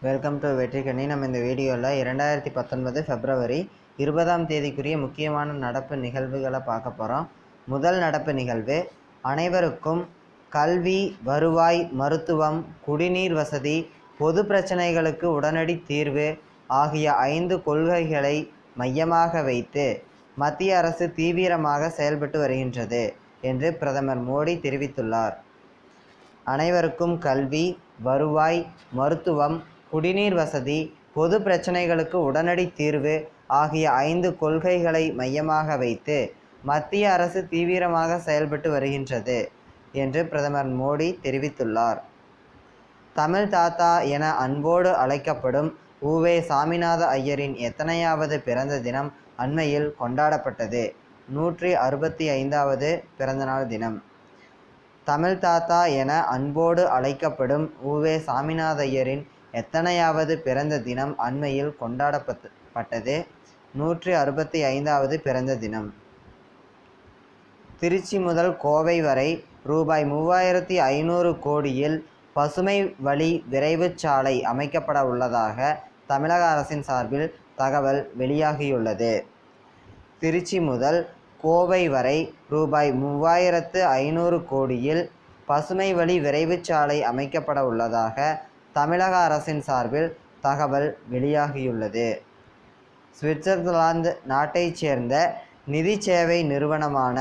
Welcome to வெற்றிக்கணி. நம்ம இந்த வீடியோவில் 2019 பிப்ரவரி 20ஆம் தேதிக்குரிய முக்கியமான நடப்பு நிகழ்வுகளை பார்க்க போகிறோம். முதல் நடப்பு நிகழ்வு, அனைவருக்கும் கல்வி, வருவாய், மருத்துவம், குடிநீர் வசதி, பொது பிரச்சனைகளுக்கு உடனடி தீர்வு ஆகிய 5 கொள்கைகளை மையமாக வைத்து மத்திய அரசு தீவிரமாக செயல்பட்டு வருகின்றது என்று பிரதமர் மோடி தெரிவித்துள்ளார். அனைவருக்கும் கல்வி, வருவாய், மருத்துவம், குடிநீர் வசதி, பொது பிரச்சனைகளுக்கு உடனடி தீர்வு ஆகிய 5 கொள்கைகளை மையமாக வைத்து மத்திய அரசு தீவிரமாக செயல்பட்டு வருகின்றது என்று பிரதமர் மோடி தெரிவித்துள்ளார். தமிழ் தாத்தா என அன்போடு அழைக்கப்படும் உவே சாமிநாத ஐயரின் எத்தனையாவது பிறந்த தினம் அண்மையில் கொண்டாடப்பட்டது. 165வது பிறந்தநாள் தினம். தமிழ் தாத்தா என அன்போடு அழைக்கப்படும் உவே சாமிநாத ஐயரின் எத்தனையாவது பிறந்த தினம் அண்மையில் கொண்டாடப்பட்டது. 165வது பிறந்த தினம். திருச்சி முதல் கோவை வரை ரூபாய் 3500 கோடியில் பசுமை வழி விரைவுச் சாலை அமைக்கப்பட உள்ளதாக தமிழக அரசின் சார்பில் தகவல் வெளியாகியுள்ளது. திருச்சி முதல் கோவை வரை ரூபாய் 3500 கோடியில் பசுமை வழி விரைவுச் சாலை அமைக்கப்பட உள்ளதாக தமிழக அரசின் சார்பில் தகவல் வெளியாகியுள்ளது. சுவிட்சர்லாந்து நாட்டைச் சேர்ந்த நிதி சேவை நிறுவனமான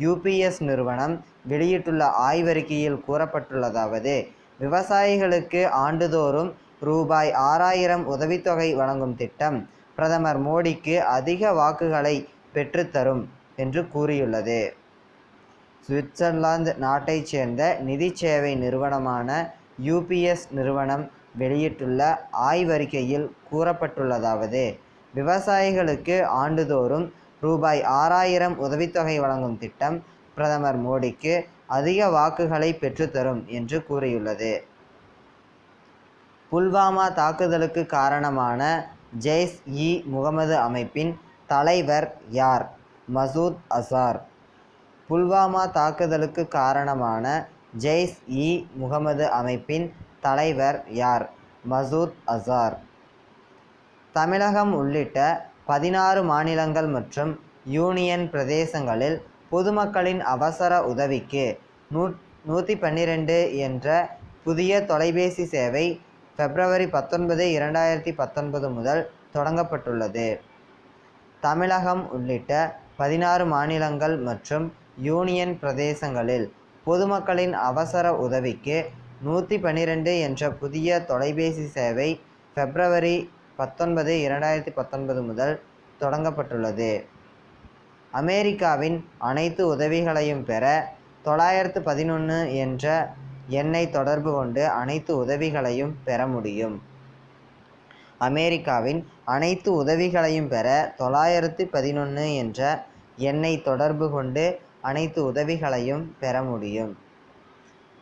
UPS நிறுவனம் வெளியிட்டுள்ள ஆய்வறிக்கையில் கூறப்பட்டுள்ளதாவது, விவசாயிகளுக்கு ஆண்டுதோறும் ரூபாய் 6000 உதவித்தொகை வழங்கும் திட்டம் பிரதமர் மோடிக்கு அதிக வாக்குகளை பெற்றுத்தரும் என்று கூறியுள்ளது. சுவிட்சர்லாந்து நாட்டைச் சேர்ந்த நிதி சேவை நிறுவனமான UPS நிறுவனம் வெளியிட்டுள்ள ஆய்வறிக்கையில் கூறப்பட்டுள்ளதாவது, விவசாயிகளுக்கு ஆண்டுதோறும் ரூபாய் 6000 உதவித்தொகை வழங்கும் திட்டம் பிரதமர் மோடிக்கு அதிக வாக்குகளை பெற்றுத்தரும் என்று கூறியுள்ளது. புல்வாமா தாக்குதலுக்கு காரணமான ஜெய்ஷ்-இ-முகமது அமைப்பின் தலைவர் யார்? மசூத் அசார். புல்வாமா தாக்குதலுக்கு காரணமான ஜெய்ஷ்-இ-முகமது அமைப்பின் தலைவர் யார்? மசூத் அசார். தமிழகம் உள்ளிட்ட 16 மாநிலங்கள் மற்றும் யூனியன் பிரதேசங்களில் பொதுமக்களின் அவசர உதவிக்கு 112 என்ற புதிய தொலைபேசி சேவை பிப்ரவரி 19, 2019 முதல் தொடங்கப்பட்டுள்ளது. தமிழகம் உள்ளிட்ட 16 மாநிலங்கள் மற்றும் யூனியன் பிரதேசங்களில் பொதுமக்களின் அவசர உதவிக்கு 112 என்ற புதிய தொலைபேசி சேவை பிப்ரவரி 19, 2019 முதல் தொடங்கப்பட்டுள்ளது. அமெரிக்காவின் அனைத்து உதவிகளையும் பெற 911 என்ற எண்ணை தொடர்பு கொண்டு அனைத்து உதவிகளையும் பெற முடியும். அமெரிக்காவின் அனைத்து உதவிகளையும் பெற 911 என்ற எண்ணை தொடர்பு கொண்டு அனைத்து உதவிகளையும் பெற முடியும்.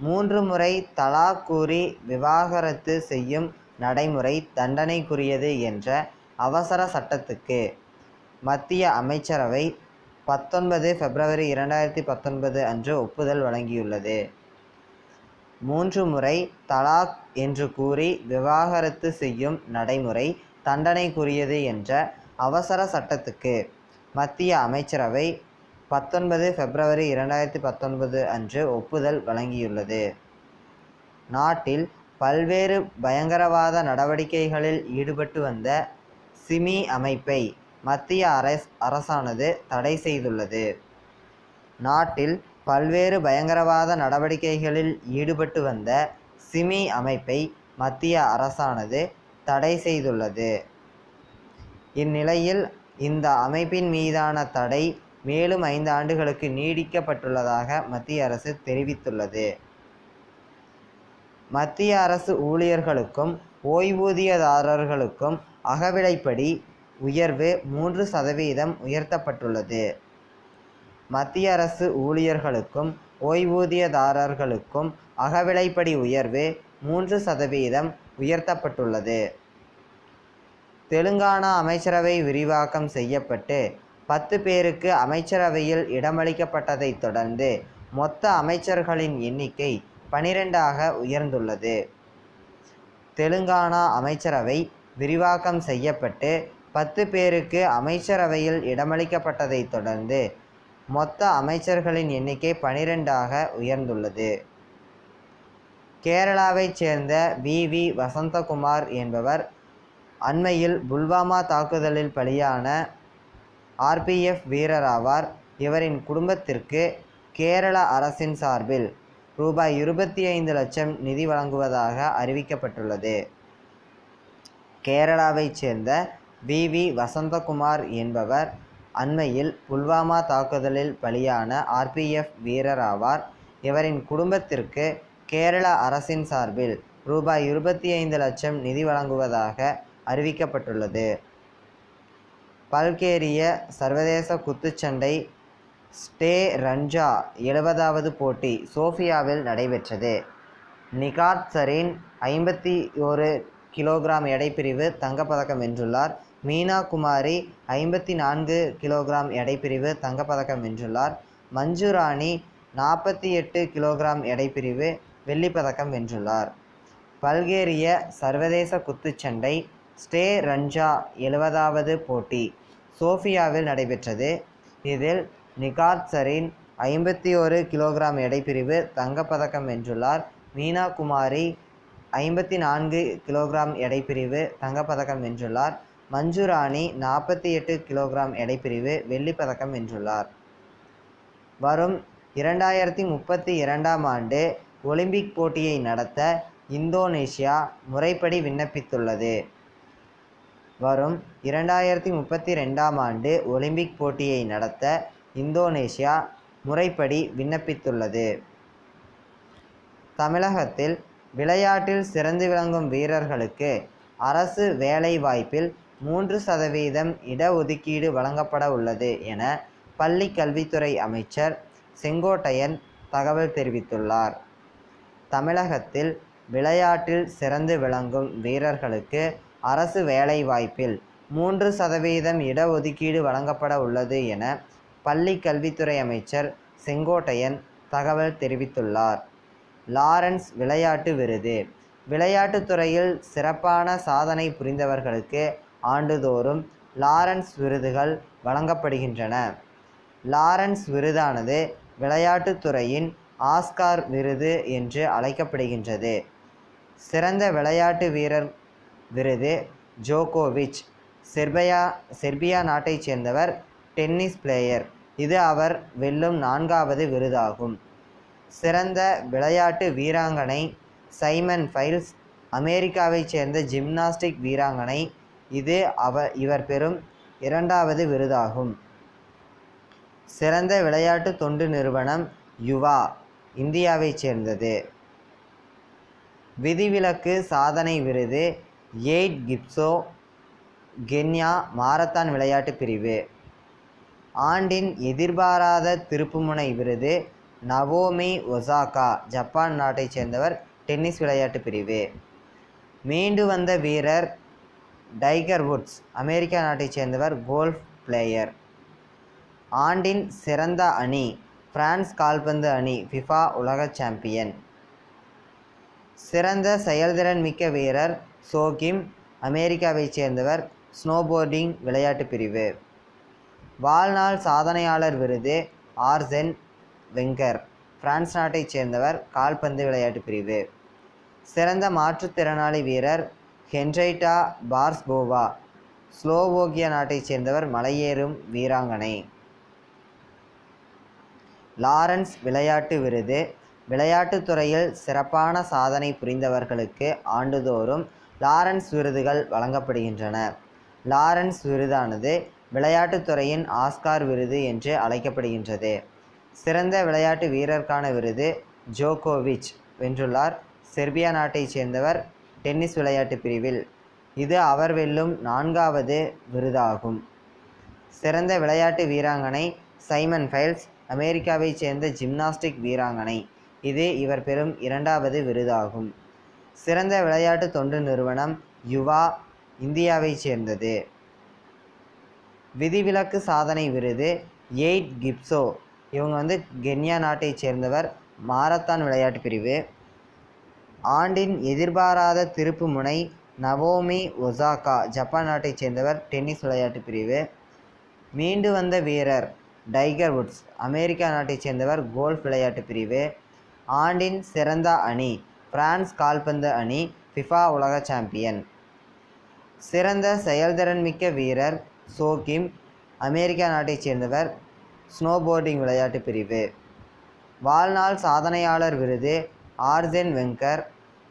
3 முறை தலாக் கூறி விவாகரத்து செய்யும் நடைமுறை தண்டனைக்குரியது என்ற அவசர சட்டத்துக்கு மத்திய அமைச்சரவை 19 பிப்ரவரி 2019 அன்று ஒப்புதல் வழங்கியுள்ளது. 3 முறை தலாக் என்று கூறி விவாகரத்து செய்யும் நடைமுறை தண்டனைக்குரியது என்ற அவசர சட்டத்துக்கு மத்திய அமைச்சரவை 19 பிப்ரவரி 2019 அன்று ஒப்புதல் வழங்கியுள்ளது. நாட்டில் பல்வேறு பயங்கரவாத நடவடிக்கைகளில் ஈடுபட்டு வந்த சிமி அமைப்பை மத்திய அரசானது தடை செய்துள்ளது. நாட்டில் பல்வேறு பயங்கரவாத நடவடிக்கைகளில் ஈடுபட்டு வந்த சிமி அமைப்பை மத்திய அரசானது தடை செய்துள்ளது. இந்நிலையில் இந்த அமைப்பின் மீதான தடை மேலும் 5 ஆண்டுகளுக்கு நீடிக்கப்பட்டுள்ளதாக மத்திய அரசு தெரிவித்துள்ளது. மத்திய அரசு ஊழியர்களுக்கும் ஓய்வூதியதாரர்களுக்கும் அகவிலைப்படி உயர்வு 3% உயர்த்தப்பட்டுள்ளது. மத்திய அரசு ஊழியர்களுக்கும் ஓய்வூதியதாரர்களுக்கும் அகவிலைப்படி உயர்வு 3% உயர்த்தப்பட்டுள்ளது. தெலுங்கானா அமைச்சரவை விரிவாக்கம் செய்யப்பட்டு 10 பேருக்கு அமைச்சரவையில் இடமளிக்கப்பட்டதைத் தொடர்ந்து மொத்த அமைச்சர்களின் எண்ணிக்கை 12ஆக உயர்ந்துள்ளது. தெலுங்கானா அமைச்சரவை விரிவாக்கம் செய்யப்பட்டு 10 பேருக்கு அமைச்சரவையில் இடமளிக்கப்பட்டதைத் தொடர்ந்து மொத்த அமைச்சர்களின் எண்ணிக்கை 12ஆக உயர்ந்துள்ளது. கேரளாவைச் சேர்ந்த வி. வசந்தகுமார் என்பவர் அண்மையில் புல்வாமா தாக்குதலில் பலியான RPF வீரராவார். இவரின் குடும்பத்திற்கு கேரள அரசின் சார்பில் ரூபாய் 25 லட்சம் நிதி வழங்குவதாக அறிவிக்கப்பட்டுள்ளது. கேரளாவைச் சேர்ந்த வி. வசந்தகுமார் என்பவர் அண்மையில் புல்வாமா தாக்குதலில் பலியான RPF வீரராவார். இவரின் குடும்பத்திற்கு கேரள அரசின் சார்பில் ரூபாய் 25 லட்சம் நிதி வழங்குவதாக அறிவிக்கப்பட்டுள்ளது. பல்கேரிய சர்வதேச குத்துச்சண்டை ஸ்டே ரஞ்சா 70வது போட்டி சோஃபியாவில் நடைபெற்றது. நிகாத் சரீன் 51 கிலோகிராம் எடைப்பிரிவு தங்கப்பதக்கம் வென்றுள்ளார். மீனா குமாரி 54 கிலோகிராம் எடைப்பிரிவு தங்கப்பதக்கம் வென்றுள்ளார். மஞ்சு ராணி 48 கிலோகிராம் எடைப்பிரிவு வெள்ளிப்பதக்கம் வென்றுள்ளார். பல்கேரிய சர்வதேச குத்துச்சண்டை ஸ்டே ரஞ்சா 70வது போட்டி சோஃபியாவில் நடைபெற்றது. இதில் நிகாத் சரீன் 51 கிலோகிராம் எடைப்பிரிவு தங்கப்பதக்கம் வென்றுள்ளார். மீனா குமாரி 54 கிலோகிராம் எடைப்பிரிவு தங்கப்பதக்கம் வென்றுள்ளார். மஞ்சு ராணி 48 கிலோகிராம் எடைப்பிரிவு வெள்ளிப்பதக்கம் வென்றுள்ளார். வரும் 2032ஆம் ஆண்டு ஒலிம்பிக் போட்டியை நடத்த இந்தோனேசியா முறைப்படி விண்ணப்பித்துள்ளது. வரும் 2032ஆம் ஆண்டு ஒலிம்பிக் போட்டியை நடத்த இந்தோனேசியா முறைப்படி விண்ணப்பித்துள்ளது. தமிழகத்தில் விளையாட்டில் சிறந்து விளங்கும் வீரர்களுக்கு அரசு வேலைவாய்ப்பில் 3% இடஒதுக்கீடு வழங்கப்பட உள்ளது என பள்ளி கல்வித்துறை அமைச்சர் செங்கோட்டையன் தகவல் தெரிவித்துள்ளார். தமிழகத்தில் விளையாட்டில் சிறந்து விளங்கும் வீரர்களுக்கு அரசு வேலைவாய்ப்பில் 3% இடஒதுக்கீடு வழங்கப்பட உள்ளது என பள்ளி கல்வித்துறை அமைச்சர் செங்கோட்டையன் தகவல் தெரிவித்துள்ளார். லாரன்ஸ் விளையாட்டு விருது விளையாட்டுத் துறையில் சிறப்பான சாதனை புரிந்தவர்களுக்கு ஆண்டுதோறும் லாரன்ஸ் விருதுகள் வழங்கப்படுகின்றன. லாரன்ஸ் விருதானது விளையாட்டுத் துறையின் ஆஸ்கார் விருது என்று அழைக்கப்படுகின்றது. சிறந்த விளையாட்டு வீரர் விருது ஜோகோவிச் செர்பியா நாட்டைச் சேர்ந்தவர் டென்னிஸ் பிளேயர். இது அவர் வெல்லும் 4வது விருதாகும். சிறந்த விளையாட்டு வீராங்கனை சைமன் ஃபைல்ஸ் அமெரிக்காவைச் சேர்ந்த ஜிம்னாஸ்டிக் வீராங்கனை. இது இவர் பெறும் 2வது விருதாகும். சிறந்த விளையாட்டு தொண்டு நிறுவனம் யுவா இந்தியாவைச் சேர்ந்தது. விதிவிலக்கு சாதனை விருது எய்ட் கிப்சோ கென்யா மாரத்தான் விளையாட்டு பிரிவு. ஆண்டின் எதிர்பாராத திருப்புமுனை விருது நவோமி ஒசாகா ஜப்பான் நாட்டைச் சேர்ந்தவர் டென்னிஸ் விளையாட்டு பிரிவு. மீண்டு வந்த வீரர் டைகர் வுட்ஸ் அமெரிக்கா நாட்டைச் சேர்ந்தவர் கோல்ஃப் பிளேயர். ஆண்டின் சிறந்த அணி பிரான்ஸ் கால்பந்து அணி ஃபிஃபா உலக சாம்பியன். சிறந்த செயல்திறன் மிக்க வீரர் சோகிம் அமெரிக்காவைச் சேர்ந்தவர் ஸ்னோபோர்டிங் விளையாட்டு பிரிவு. வாழ்நாள் சாதனையாளர் விருது ஆர்சென் வெங்கர் பிரான்ஸ் நாட்டைச் சேர்ந்தவர் கால்பந்து விளையாட்டு பிரிவு. சிறந்த மாற்றுத்திறனாளி வீரர் ஹென்ரைட்டா பார்ஸ்போவா ஸ்லோவோக்கியா நாட்டைச் சேர்ந்தவர் மலையேறும் வீராங்கனை. லாரன்ஸ் விளையாட்டு விருது விளையாட்டுத் துறையில் சிறப்பான சாதனை புரிந்தவர்களுக்கு ஆண்டுதோறும் லாரன்ஸ் விருதுகள் வழங்கப்படுகின்றன. லாரன்ஸ் விருதானது விளையாட்டுத் துறையின் ஆஸ்கார் விருது என்று அழைக்கப்படுகின்றது. சிறந்த விளையாட்டு வீரருக்கான விருது ஜோகோவிச் வென்றுள்ளார். செர்பியா நாட்டைச் சேர்ந்தவர் டென்னிஸ் விளையாட்டு பிரிவில். இது அவர் வெல்லும் 4வது விருதாகும். சிறந்த விளையாட்டு வீராங்கனை சைமன் ஃபைல்ஸ் அமெரிக்காவைச் சேர்ந்த ஜிம்னாஸ்டிக் வீராங்கனை. இது இவர் பெறும் 2வது விருதாகும். சிறந்த விளையாட்டு தொண்டு நிறுவனம் யுவா இந்தியாவைச் சேர்ந்தது. விதிவிலக்கு சாதனை விருது எய்ட் கிப்சோ இவங்க கென்யா நாட்டைச் சேர்ந்தவர் மாரத்தான் விளையாட்டு பிரிவு. ஆண்டின் எதிர்பாராத திருப்புமுனை நவோமி ஒசாகா ஜப்பான் நாட்டைச் சேர்ந்தவர், டென்னிஸ் விளையாட்டு பிரிவு. மீண்டு வந்த வீரர் டைகர் வுட்ஸ் அமெரிக்கா நாட்டைச் சேர்ந்தவர், கோல்ஃப் விளையாட்டு பிரிவு. ஆண்டின் சிறந்த அணி பிரான்ஸ் கால்பந்து அணி, ஃபிஃபா உலக சாம்பியன். சிறந்த செயல்திறன்மிக்க வீரர் சோகிம் அமெரிக்கா நாட்டைச் சேர்ந்தவர், ஸ்னோபோர்டிங் விளையாட்டு பிரிவு. வாழ்நாள் சாதனையாளர் விருது ஆர்சென் வெங்கர்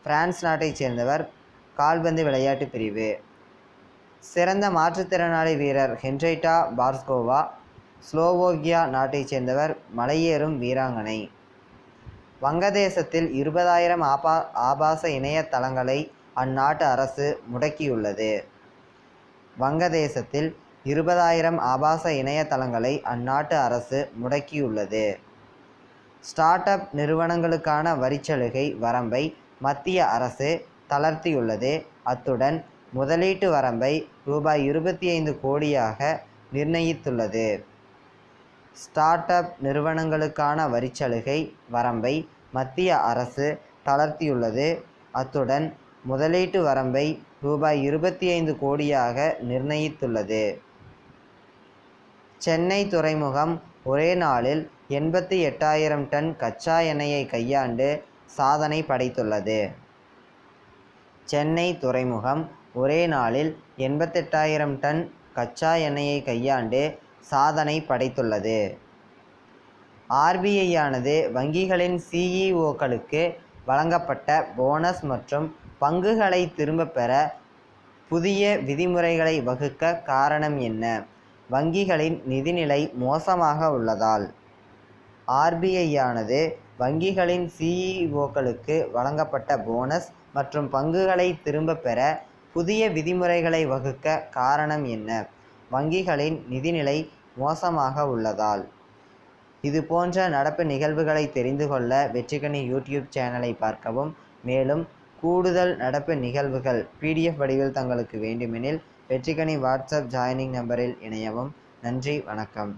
பிரான்ஸ் நாட்டைச் சேர்ந்தவர், கால்பந்து விளையாட்டு பிரிவு. சிறந்த மாற்றுத்திறனாளி வீரர் ஹென்ரிட்டா பார்ஸ்கோவா ஸ்லோவோக்கியா நாட்டைச் சேர்ந்தவர், மலையேறும் வீராங்கனை. வங்கதேசத்தில் 20,000 ஆபாச இணையதளங்களை அந்நாட்டு அரசு முடக்கியுள்ளது. வங்கதேசத்தில் 20,000 ஆபாச இணையதளங்களை அந்நாட்டு அரசு முடக்கியுள்ளது. ஸ்டார்ட் அப் நிறுவனங்களுக்கான வரிச்சலுகை வரம்பை மத்திய அரசு தளர்த்தியுள்ளது. அத்துடன் முதலீட்டு வரம்பை ரூபாய் 25 கோடியாக நிர்ணயித்துள்ளது. ஸ்டார்ட் அப் நிறுவனங்களுக்கான வரிச்சலுகை வரம்பை மத்திய அரசு தளர்த்தியுள்ளது. அத்துடன் முதலீட்டு வரம்பை ரூபாய் 25 கோடியாக நிர்ணயித்துள்ளது. சென்னை துறைமுகம் ஒரே நாளில் 88,000 டன் கச்சா எண்ணெயை கையாண்டு சாதனை படைத்துள்ளது. சென்னை துறைமுகம் ஒரே நாளில் 88,000 டன் கச்சா எண்ணெயை கையாண்டு சாதனை படைத்துள்ளது. ஆர்பிஐயானது வங்கிகளின் சிஇஓக்களுக்கு வழங்கப்பட்ட போனஸ் மற்றும் பங்குகளை திரும்பப் பெற புதிய விதிமுறைகளை வகுக்க காரணம் என்ன? வங்கிகளின் நிதிநிலை மோசமாக உள்ளதால். ஆர்பிஐயானது வங்கிகளின் சிஇஓக்களுக்கு வழங்கப்பட்ட போனஸ் மற்றும் பங்குகளை திரும்பப் பெற புதிய விதிமுறைகளை வகுக்க காரணம் என்ன? வங்கிகளின் நிதிநிலை மோசமாக உள்ளதால். இது போன்ற நடப்பு நிகழ்வுகளை தெரிந்து கொள்ள வெற்றிக்கனி யூடியூப் சேனலை பார்க்கவும். மேலும் கூடுதல் நடப்பு நிகழ்வுகள் PDF வடிவில் தங்களுக்கு வேண்டுமெனில் வெற்றிக்கனி வாட்ஸ்அப் ஜாயினிங் நம்பரில் இணையவும். நன்றி, வணக்கம்.